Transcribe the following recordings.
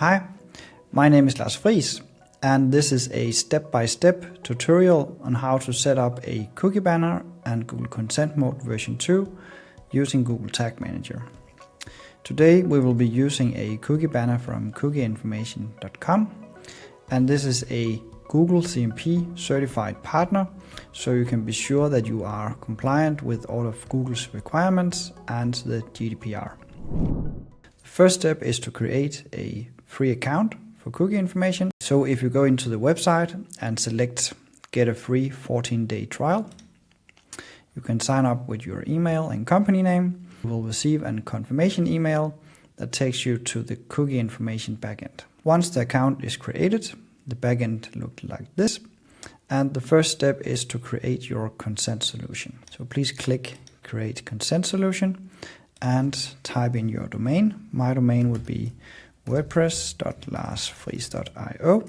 Hi, my name is Lars Friis, and this is a step-by-step tutorial on how to set up a cookie banner and Google Consent Mode version 2 using Google Tag Manager. Today we will be using a cookie banner from cookieinformation.com, and this is a Google CMP certified partner, so you can be sure that you are compliant with all of Google's requirements and the GDPR. The first step is to create a free account for cookie information. So if you go into the website and select get a free 14-day trial, you can sign up with your email and company name. You will receive a confirmation email that takes you to the cookie information backend. Once the account is created, the backend looks like this. And the first step is to create your consent solution. So please click create consent solution and type in your domain. My domain would be wordpress.larsfriis.io,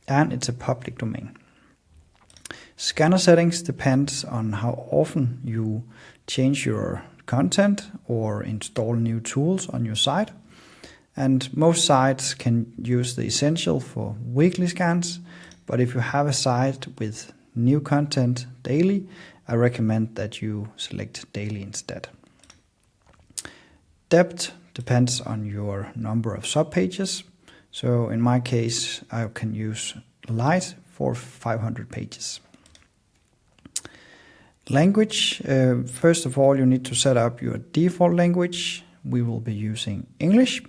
and it's a public domain. Scanner settings depends on how often you change your content or install new tools on your site. And most sites can use the Essential for weekly scans, but if you have a site with new content daily, I recommend that you select daily instead. Depth depends on your number of subpages. So in my case, I can use light for 500 pages. Language, first of all, you need to set up your default language. We will be using English.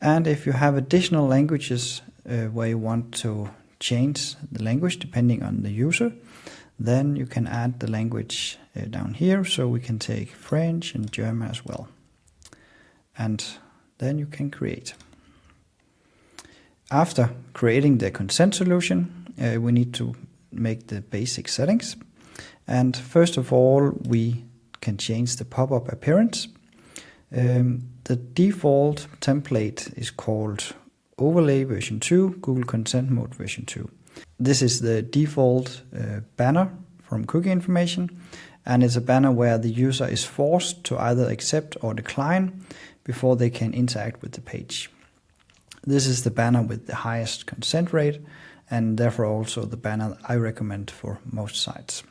And if you have additional languages where you want to change the language depending on the user, then you can add the language down here. So we can take French and German as well. And then you can create. After creating the consent solution, we need to make the basic settings. And first of all, we can change the pop-up appearance. The default template is called Overlay version 2, Google Consent Mode version 2. This is the default banner from cookie information, and it's a banner where the user is forced to either accept or decline before they can interact with the page. This is the banner with the highest consent rate, and therefore also the banner I recommend for most sites.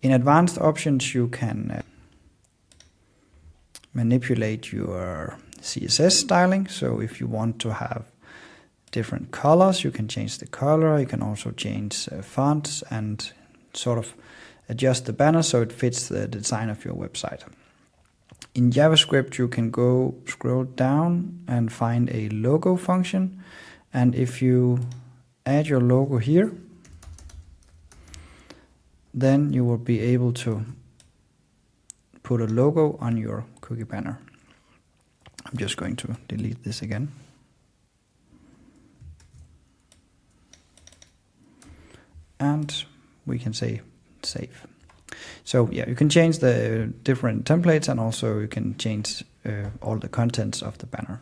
In advanced options, you can manipulate your CSS styling. So if you want to have different colors, you can change the color. You can also change fonts and sort of adjust the banner so it fits the design of your website. In JavaScript, you can go scroll down and find a logo function. And if you add your logo here, then you will be able to put a logo on your cookie banner. I'm just going to delete this again. And we can say save. So yeah, you can change the different templates, and also you can change all the contents of the banner.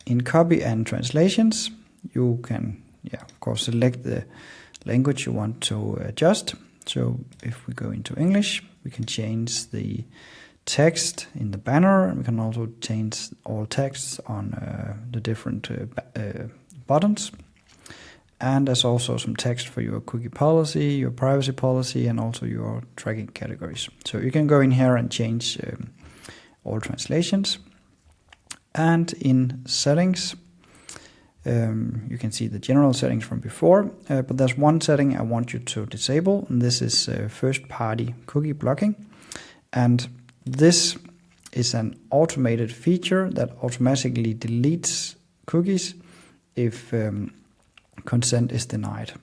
In copy and translations, you can, of course, select the language you want to adjust. So if we go into English, we can change the text in the banner, and we can also change all texts on the different buttons. And there's also some text for your cookie policy, your privacy policy, and also your tracking categories. So you can go in here and change all translations. And in settings, you can see the general settings from before, but there's one setting I want you to disable, and this is first-party cookie blocking. And this is an automated feature that automatically deletes cookies if consent is denied.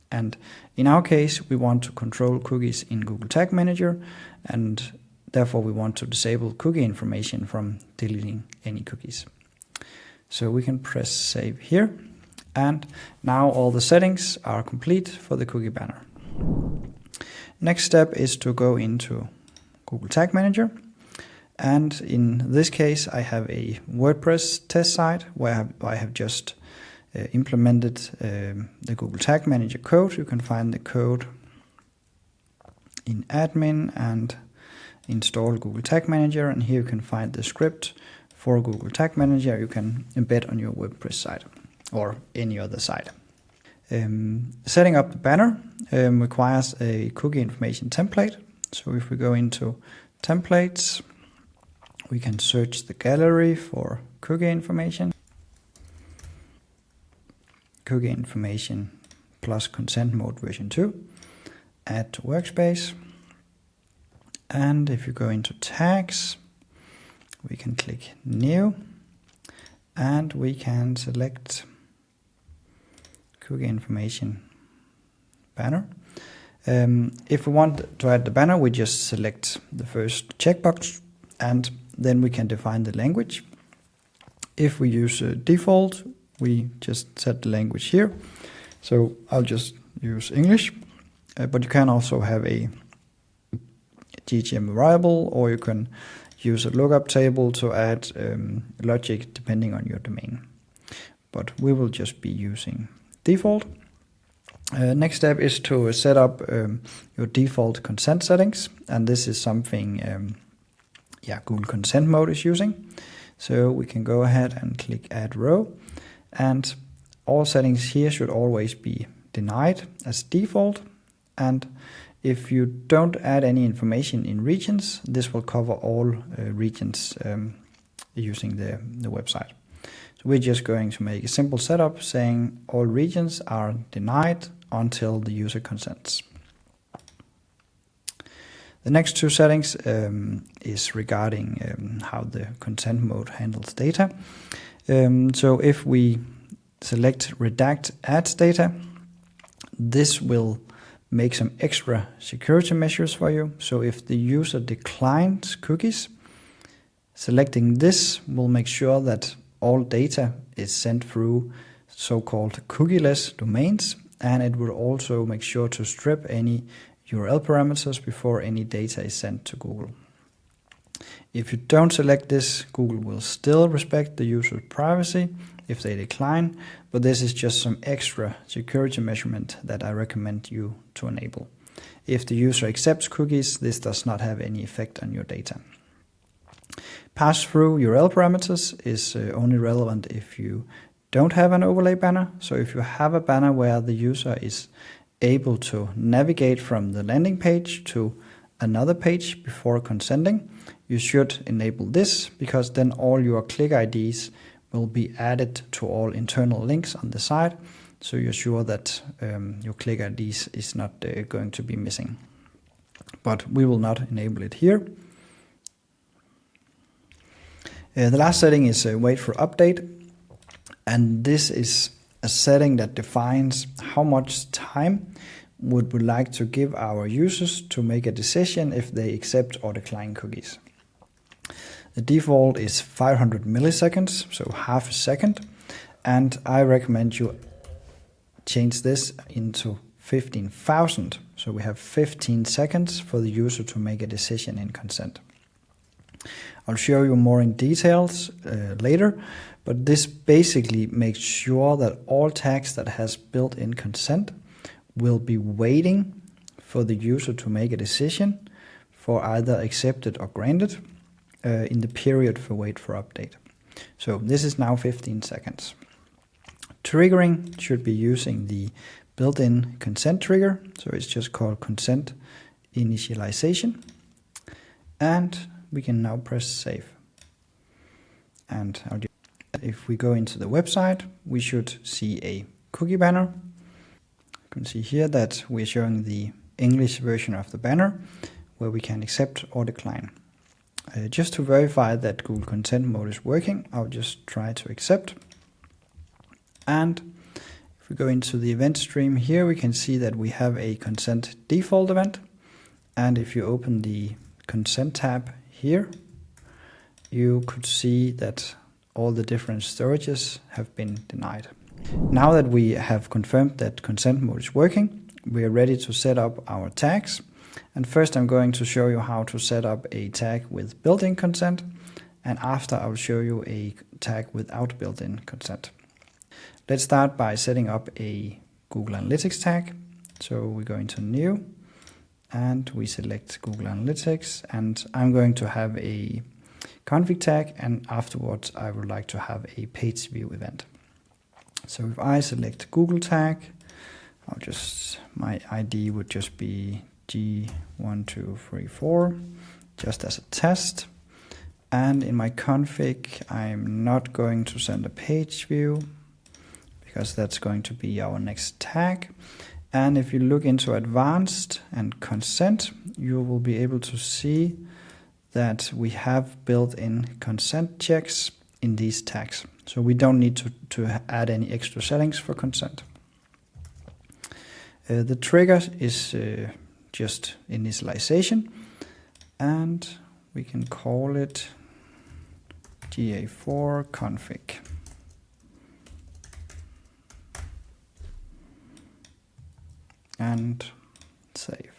And in our case, we want to control cookies in Google Tag Manager, and therefore we want to disable cookie information from deleting any cookies. So we can press save here, and now all the settings are complete for the cookie banner. Next step is to go into Google Tag Manager, and in this case I have a WordPress test site where I have just implemented the Google Tag Manager code. You can find the code in admin and install Google Tag Manager, and here you can find the script for Google Tag Manager you can embed on your WordPress site or any other site. Setting up the banner requires a cookie information template. So if we go into templates, we can search the gallery for cookie information. Cookie information plus consent mode version 2. Add to workspace. And if you go into tags, we can click new and we can select cookie information banner. If we want to add the banner, we just select the first checkbox and then we can define the language. If we use default, we just set the language here. So I'll just use English, but you can also have a GTM variable, or you can use a lookup table to add logic depending on your domain. But we will just be using default. Next step is to set up your default consent settings, and this is something Google Consent Mode is using. So we can go ahead and click Add Row, and all settings here should always be denied as default. And if you don't add any information in regions, this will cover all regions using the website. So we're just going to make a simple setup saying all regions are denied until the user consents. The next two settings is regarding how the consent mode handles data. So if we select redact ads data, this will make some extra security measures for you. So if the user declines cookies, selecting this will make sure that all data is sent through so-called cookieless domains, and it will also make sure to strip any URL parameters before any data is sent to Google. If you don't select this, Google will still respect the user's privacy if they decline, but this is just some extra security measurement that I recommend you to enable. If the user accepts cookies, this does not have any effect on your data. Pass-through URL parameters is only relevant if you don't have an overlay banner. So if you have a banner where the user is able to navigate from the landing page to another page before consenting, you should enable this, because then all your click IDs will be added to all internal links on the site, so you're sure that your click IDs is not going to be missing. But we will not enable it here. The last setting is wait for update, and this is a setting that defines how much time would we like to give our users to make a decision if they accept or decline cookies. The default is 500 milliseconds, so half a second, and I recommend you change this into 15,000, so we have 15 seconds for the user to make a decision in consent. I'll show you more in details later, but this basically makes sure that all tags that has built-in consent will be waiting for the user to make a decision for either accepted or granted in the period for wait for update. So this is now 15 seconds. Triggering should be using the built-in consent trigger, so it's just called consent initialization, and we can now press save. And if we go into the website, we should see a cookie banner. You can see here that we're showing the English version of the banner where we can accept or decline. Just to verify that Google Consent Mode is working, I'll just try to accept. And if we go into the event stream here, we can see that we have a consent default event. And if you open the consent tab here, you could see that all the different storages have been denied. Now that we have confirmed that consent mode is working, we are ready to set up our tags. And first I'm going to show you how to set up a tag with built-in consent, and after I'll show you a tag without built-in consent. Let's start by setting up a Google Analytics tag. So we go into new and we select Google Analytics, and I'm going to have a config tag, and afterwards I would like to have a page view event. So if I select Google tag, my ID would just be G1234, just as a test. And in my config, I'm not going to send a page view because that's going to be our next tag. And if you look into advanced and consent, you will be able to see that we have built-in consent checks in these tags. So we don't need to add any extra settings for consent. The trigger is just initialization, and we can call it GA4 config. And save.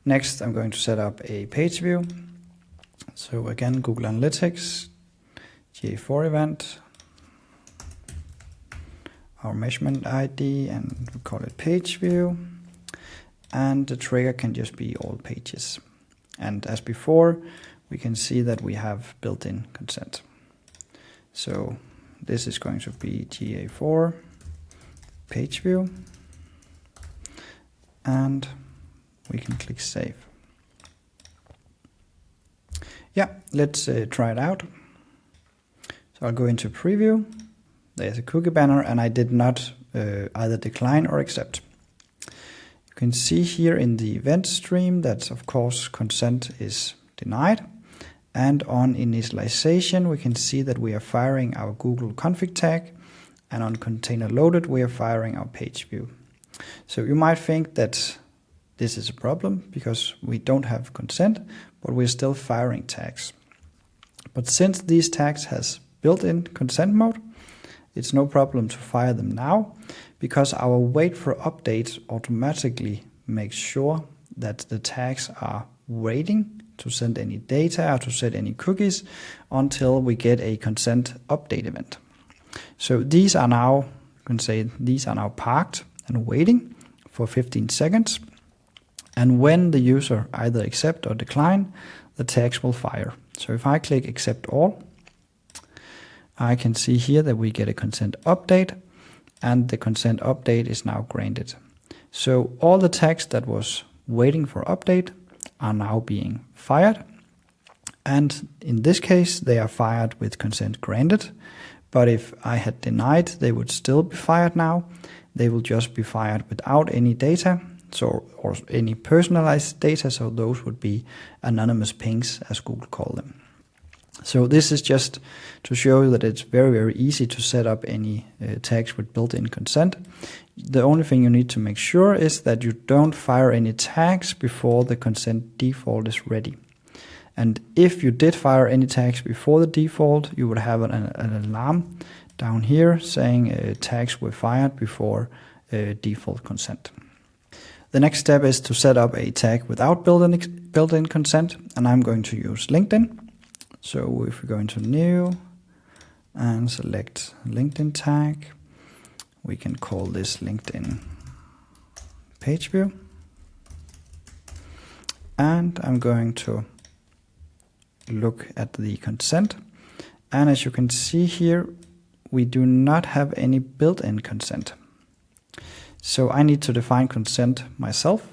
Next, I'm going to set up a page view. So again, Google Analytics, GA4 event, our measurement ID, and we call it page view. And the trigger can just be all pages. And as before, we can see that we have built-in consent. So this is going to be GA4 page view. And we can click save. Yeah, let's try it out. So I'll go into preview. There's a cookie banner, and I did not either decline or accept. You can see here in the event stream that, of course, consent is denied. And on initialization, we can see that we are firing our Google config tag, and on container loaded, we are firing our page view. So you might think that this is a problem because we don't have consent, but we're still firing tags. But since these tags has built-in consent mode, it's no problem to fire them now, because our wait for updates automatically makes sure that the tags are waiting to send any data or to set any cookies until we get a consent update event. So these are now, you can say, these are now parked and waiting for 15 seconds. And when the user either accept or decline, the tags will fire. So if I click accept all, I can see here that we get a consent update, and the consent update is now granted. So all the tags that was waiting for update are now being fired. And in this case, they are fired with consent granted. But if I had denied, they would still be fired now. They will just be fired without any data, or any personalized data, so those would be anonymous pings, as Google call them. So this is just to show you that it's very, very easy to set up any tags with built-in consent. The only thing you need to make sure is that you don't fire any tags before the consent default is ready. And if you did fire any tags before the default, you would have an alarm down here saying tags were fired before default consent. The next step is to set up a tag without built-in consent, and I'm going to use LinkedIn. So if we go into new and select LinkedIn tag, we can call this LinkedIn page view. And I'm going to look at the consent. And as you can see here, we do not have any built-in consent. So I need to define consent myself.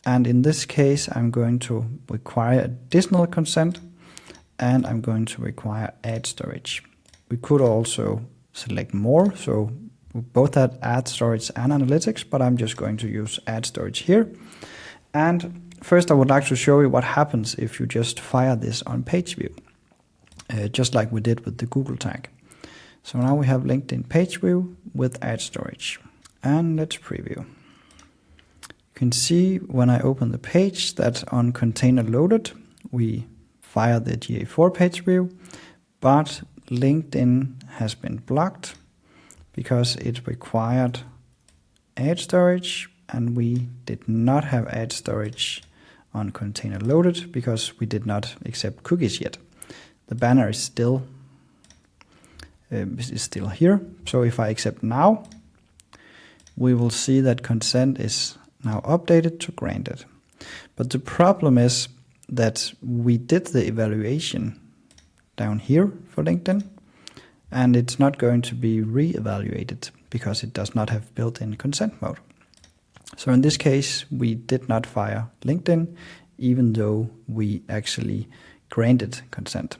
And in this case, I'm going to require additional consent, and I'm going to require add storage. We could also select more, so we both had add storage and analytics, but I'm just going to use add storage here. And first I would like to show you what happens if you just fire this on page view, just like we did with the Google tag. So now we have LinkedIn page view with add storage, and let's preview. You can see when I open the page that on container loaded, we fire the GA4 page view, but LinkedIn has been blocked because it required add storage, and we did not have add storage on container loaded because we did not accept cookies yet. The banner is still here. So if I accept now, we will see that consent is now updated to granted. But the problem is that we did the evaluation down here for LinkedIn, and it's not going to be re-evaluated because it does not have built-in consent mode. So in this case, we did not fire LinkedIn, even though we actually granted consent.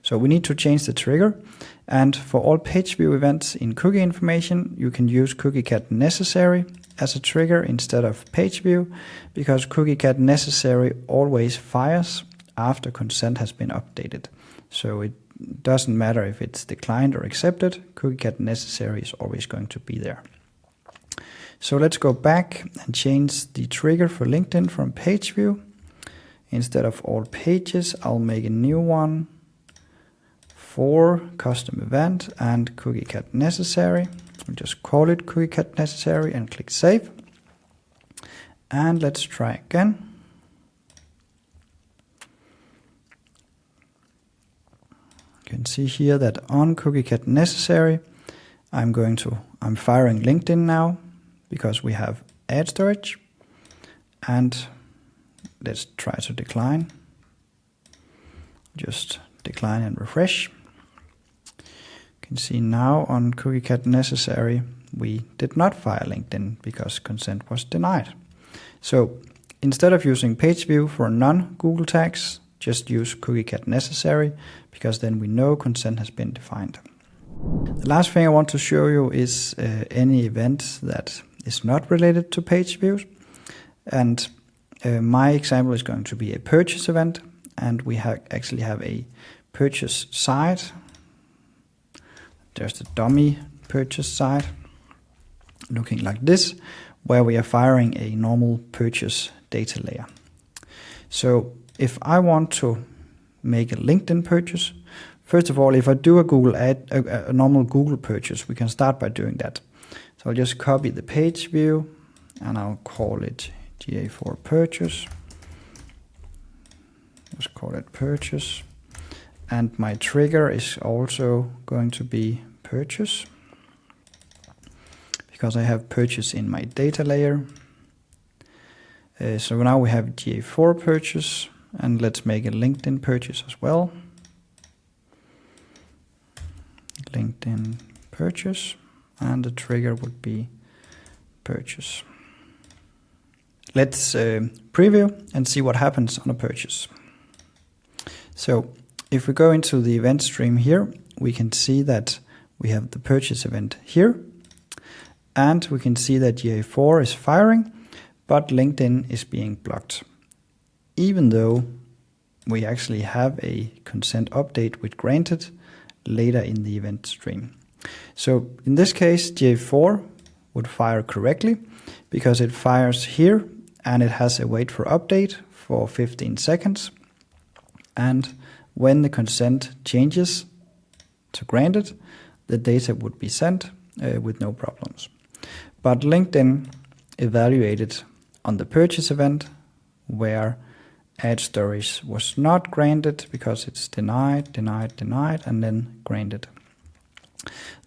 So we need to change the trigger, and for all page view events in cookie information, you can use cookie-cat necessary as a trigger instead of page view, because cookie-cat necessary always fires after consent has been updated. So it doesn't matter if it's declined or accepted, cookie-cat necessary is always going to be there. So let's go back and change the trigger for LinkedIn from page view. Instead of all pages, I'll make a new one for custom event and cookie-cat necessary. We'll just call it cookie-cat necessary and click save. And let's try again. You can see here that on cookie-cat necessary, I'm firing LinkedIn now because we have ad storage. And let's try to decline. Just decline and refresh. You can see now on cookie-cat necessary, we did not fire LinkedIn because consent was denied. So instead of using page view for non-Google tags, just use cookie-cat necessary, because then we know consent has been defined. The last thing I want to show you is any event that is not related to page views. And my example is going to be a purchase event, and we actually have a purchase site. There's the dummy purchase site looking like this, where we are firing a normal purchase data layer. So if I want to make a LinkedIn purchase, first of all, if I do a normal Google purchase, we can start by doing that. So I'll just copy the page view and I'll call it GA4 purchase. Let's call it purchase. And my trigger is also going to be purchase, because I have purchase in my data layer. So now we have GA4 purchase, and let's make a LinkedIn purchase as well. LinkedIn purchase, and the trigger would be purchase. Let's preview and see what happens on a purchase. So if we go into the event stream here, we can see that we have the purchase event here, and we can see that GA4 is firing, but LinkedIn is being blocked, even though we actually have a consent update with granted later in the event stream. So in this case, GA4 would fire correctly because it fires here and it has a wait for update for 15 seconds. And when the consent changes to granted, the data would be sent with no problems. But LinkedIn evaluated on the purchase event where ad storage was not granted because it's denied, denied, denied, and then granted.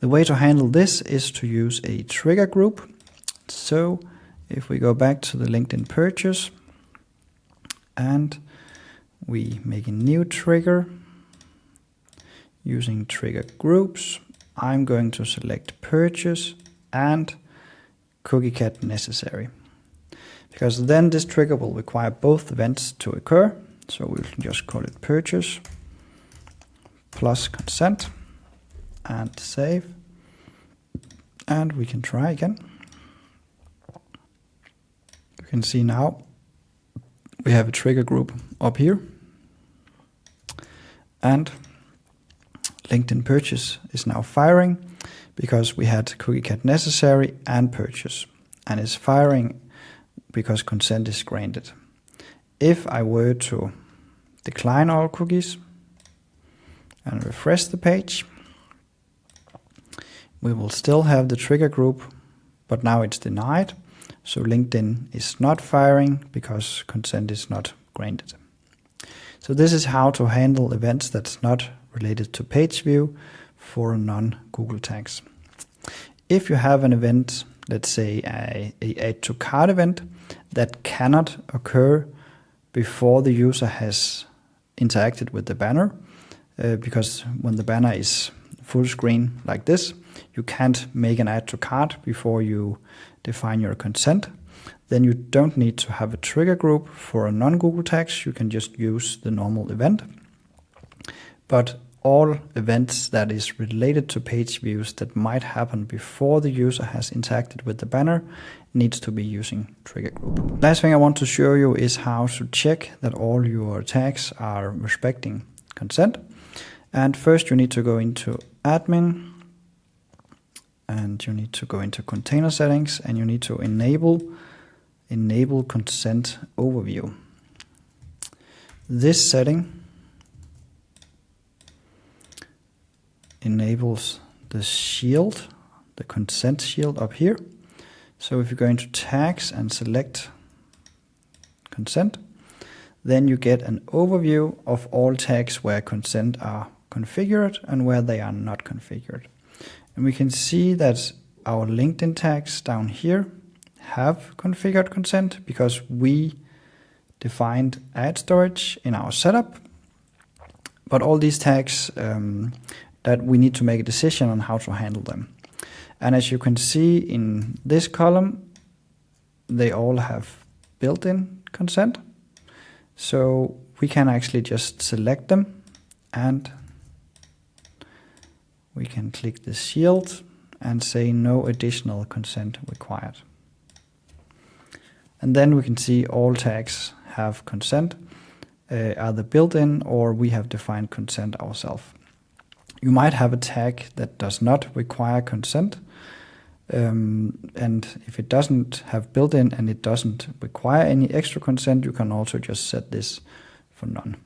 The way to handle this is to use a trigger group. So if we go back to the LinkedIn purchase and we make a new trigger using trigger groups, I'm going to select purchase and cookie-cat necessary, because then this trigger will require both events to occur. So we'll just call it purchase plus consent and save. And we can try again. You can see now we have a trigger group up here. And LinkedIn purchase is now firing because we had cookie-cat necessary and purchase, and is firing because consent is granted. If I were to decline all cookies and refresh the page, we will still have the trigger group, but now it's denied. So LinkedIn is not firing because consent is not granted. So this is how to handle events that's not related to page view for non-Google tags. If you have an event, let's say a add to cart event, that cannot occur before the user has interacted with the banner, because when the banner is full screen like this, you can't make an add to cart before you define your consent. Then you don't need to have a trigger group for a non-Google tags. You can just use the normal event. But all events that is related to page views that might happen before the user has interacted with the banner needs to be using trigger group. Last thing I want to show you is how to check that all your tags are respecting consent. And first you need to go into admin, and you need to go into container settings, and you need to enable consent overview. This setting enables the shield, the consent shield up here. So if you go into tags and select consent, then you get an overview of all tags where consent are configured and where they are not configured. And we can see that our LinkedIn tags down here have configured consent because we defined ad storage in our setup. But all these tags that we need to make a decision on how to handle them. And as you can see in this column, they all have built-in consent. So we can actually just select them and we can click the shield and say no additional consent required. And then we can see all tags have consent, either built-in or we have defined consent ourselves. You might have a tag that does not require consent, and if it doesn't have built-in and it doesn't require any extra consent, you can also just set this for none.